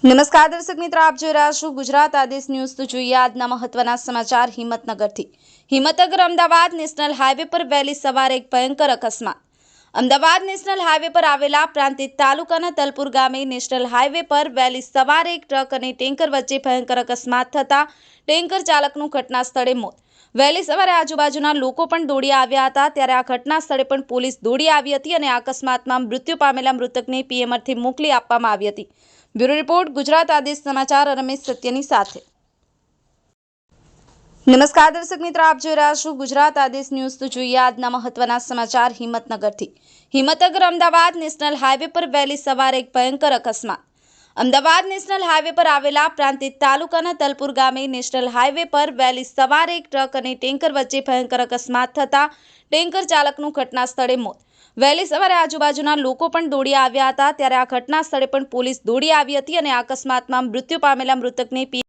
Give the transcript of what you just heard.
નમસ્કાર દર્શક મિત્રો, આપ જોઈ રહ્યા છો ગુજરાત આદેશ ન્યૂઝ। તો જોઈએ આજના મહત્વના સમાચાર હિંમતનગરથી। હિંમતનગર અમદાવાદ નેશનલ હાઈવે પર વહેલી સવારે એક ભયંકર અકસ્માત। અમદાવાદ નેશનલ હાઈવે પર આવેલા પ્રાંતિજ તાલુકાના તલપુર ગામે નેશનલ હાઈવે પર વહેલી સવારે એક ટ્રક અને ટેન્કર વચ્ચે ભયંકર અકસ્માત થતા ટેન્કર ચાલકનું ઘટના સ્થળે મોત। વહેલી સવારે આજુબાજુના લોકો પણ દોડી આવ્યા હતા, ત્યારે આ ઘટના સ્થળે પણ પોલીસ દોડી આવી હતી અને આ અકસ્માતમાં મૃત્યુ પામેલા મૃતકને પીએમઆરથી મોકલી આપવામાં આવી હતી। બ્યુરો રિપોર્ટ, ગુજરાત આદેશ સમાચાર। રમેશ સત્યની સાથે। નમસ્કાર દર્શક મિત્રો, આપ જોઈ રહ્યા છો ગુજરાત આદેશ ન્યૂઝ। તો જોઈએ આજના મહત્વના સમાચાર હિંમતનગરથી। હિંમતનગર અમદાવાદ નેશનલ હાઈવે પર વહેલી સવારે એક ભયંકર અકસ્માત। અમદાવાદ નેશનલ હાઈવે પર આવેલા પ્રાંતિજ તાલુકાના તલપુર ગામે નેશનલ હાઈવે પર વહેલી સવારે એક ટ્રક અને ટેન્કર વચ્ચે ભયંકર અકસ્માત થતા ટેન્કર ચાલકનું ઘટના સ્થળે મોત। વહેલી સવારે આજુબાજુના લોકો પણ દોડી આવ્યા હતા, ત્યારે આ ઘટના સ્થળે પણ પોલીસ દોડી આવી હતી અને આ અકસ્માતમાં મૃત્યુ પામેલા મૃતકને